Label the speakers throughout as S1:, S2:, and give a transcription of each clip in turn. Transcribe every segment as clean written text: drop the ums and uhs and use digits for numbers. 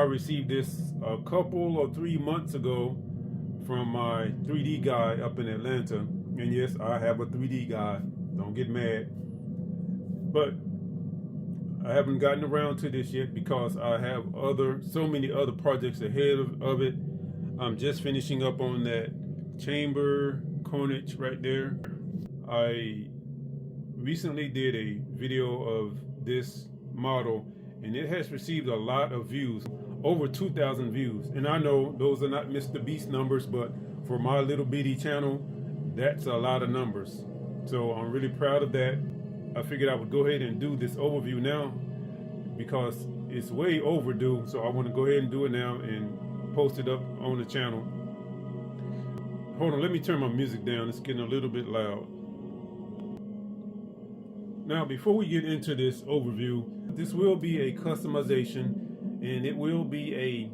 S1: received this a couple or 3 months ago from my 3D guy up in Atlanta. And yes, I have a 3D guy. Don't get mad. But I haven't gotten around to this yet because I have so many other projects ahead of it. I'm just finishing up on that chamber cornice right there. I recently did a video of this model and it has received a lot of views, over 2,000 views. And I know those are not Mr. Beast numbers, but for my little bitty channel, that's a lot of numbers. So I'm really proud of that. I figured I would go ahead and do this overview now because it's way overdue. So I want to go ahead and do it now and post it up on the channel. Hold on, let me turn my music down. It's getting a little bit loud. Now, before we get into this overview, this will be a customization and it will be a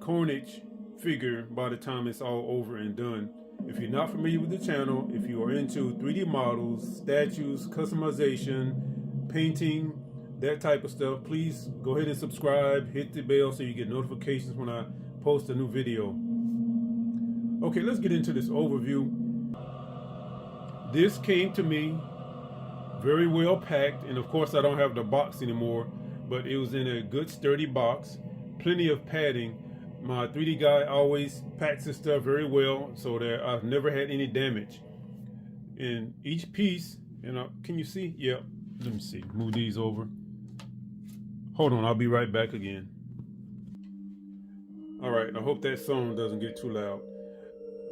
S1: cornice figure by the time it's all over and done. If you're not familiar with the channel, if you are into 3D models, statues, customization, painting, that type of stuff, please go ahead and subscribe, hit the bell so you get notifications when I post a new video. Okay, let's get into this overview. This came to me very well packed, and of course I don't have the box anymore, but it was in a good sturdy box, plenty of padding. My 3D guy always packs his stuff very well so that I've never had any damage. And each piece, can you see? Yeah, let me see, move these over. Hold on, I'll be right back again. All right, I hope that sound doesn't get too loud.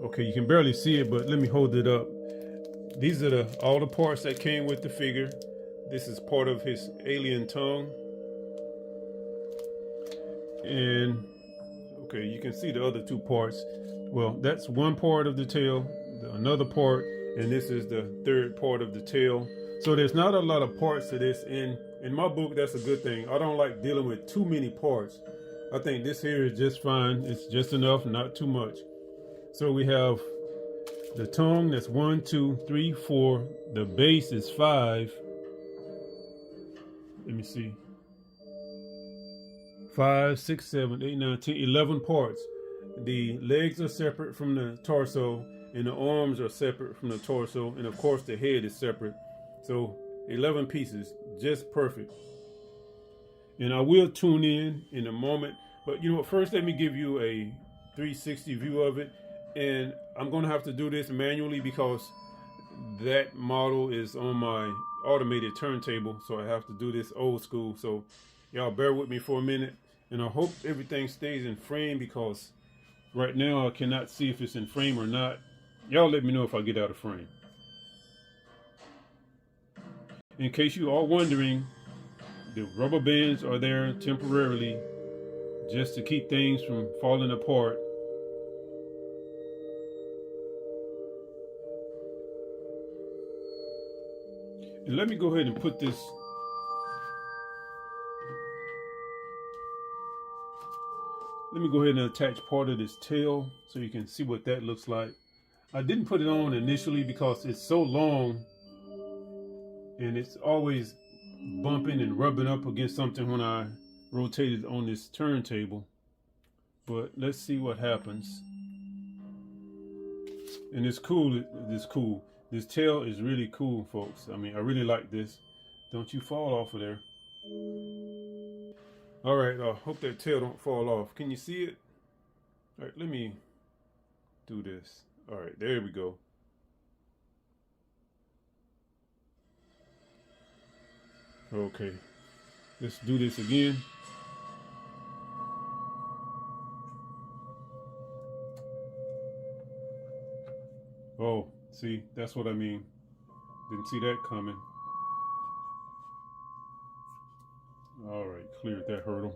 S1: Okay, you can barely see it, but let me hold it up. These are all the parts that came with the figure. This is part of his alien tongue. And okay, you can see the other two parts. Well, that's one part of the tail, another part, and this is the third part of the tail. So there's not a lot of parts to this. In my book, that's a good thing. I don't like dealing with too many parts. I think this here is just fine. It's just enough, not too much. So we have the tongue, that's 1, 2, 3, 4. The base is 5. Let me see. 5, 6, 7, 8, 9, 10, 11 parts. The legs are separate from the torso, and the arms are separate from the torso, and of course the head is separate. So 11 pieces, just perfect. And I will tune in a moment, but you know what, first let me give you a 360 view of it. And I'm gonna have to do this manually because that model is on my automated turntable, so I have to do this old school. So y'all bear with me for a minute, and I hope everything stays in frame because right now I cannot see if it's in frame or not. Y'all let me know if I get out of frame. In case you are wondering, the rubber bands are there temporarily just to keep things from falling apart. And let me go ahead and put this. Let me go ahead and attach part of this tail so you can see what that looks like. I didn't put it on initially because it's so long and it's always bumping and rubbing up against something when I rotate it on this turntable. But let's see what happens. And it's cool. It's cool. This tail is really cool, folks. I mean, I really like this. Don't you fall off of there. All right, I hope that tail don't fall off. Can you see it? All right, let me do this. All right, there we go. Okay, let's do this again. Oh, see, that's what I mean. Didn't see that coming. All right, cleared that hurdle.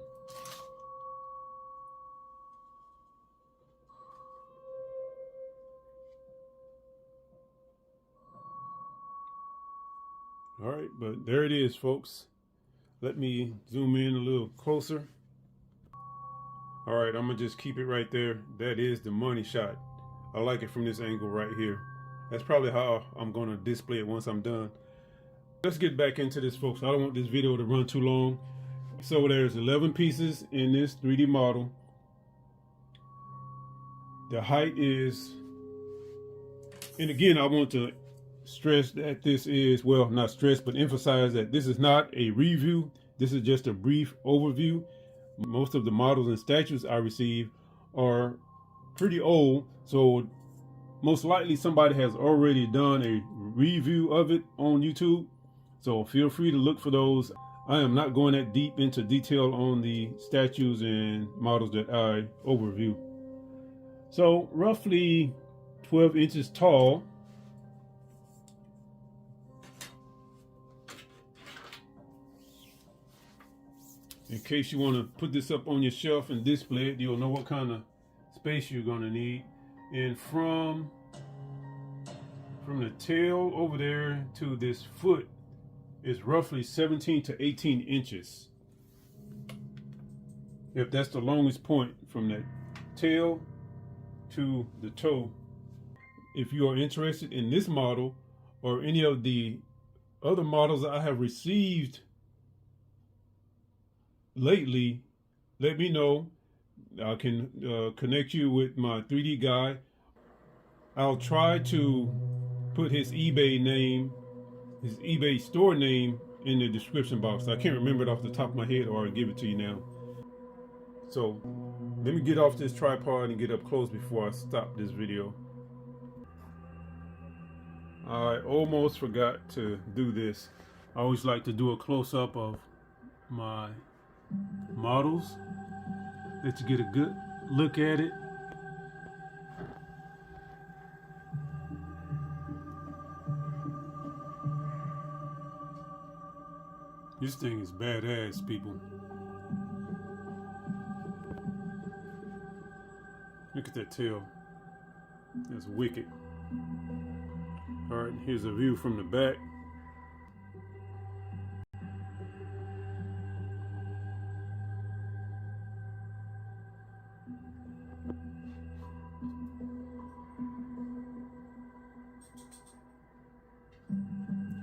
S1: All right, but there it is, folks. Let me zoom in a little closer. All right, I'm gonna just keep it right there. That is the money shot. I like it from this angle right here. That's probably how I'm gonna display it once I'm done. Let's get back into this, folks. I don't want this video to run too long. So there's 11 pieces in this 3D model. The height is, and again, I want to stress that this is, well, not stress, but emphasize that this is not a review. This is just a brief overview. Most of the models and statues I receive are pretty old, so most likely somebody has already done a review of it on YouTube. So feel free to look for those. I am not going that deep into detail on the statues and models that I overview. So roughly 12 inches tall. In case you want to put this up on your shelf and display it, you'll know what kind of space you're going to need. And from the tail over there to this foot is roughly 17 to 18 inches. If that's the longest point from that tail to the toe. If you are interested in this model or any of the other models I have received lately, let me know. I can connect you with my 3D guy. I'll try to put his eBay name, his eBay store name in the description box. I can't remember it off the top of my head, or I'll give it to you now. So let me get off this tripod and get up close before I stop this video. I almost forgot to do this. I always like to do a close-up of my models, let you get a good look at it. This thing is badass, people. Look at that tail. That's wicked. All right, here's a view from the back.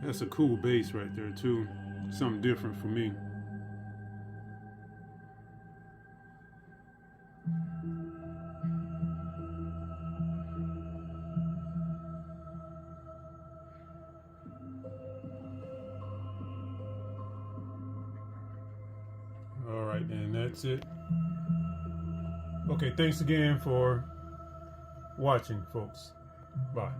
S1: That's a cool base right there too. Something different for me. All right, and that's it. Okay, thanks again for watching, folks. Bye.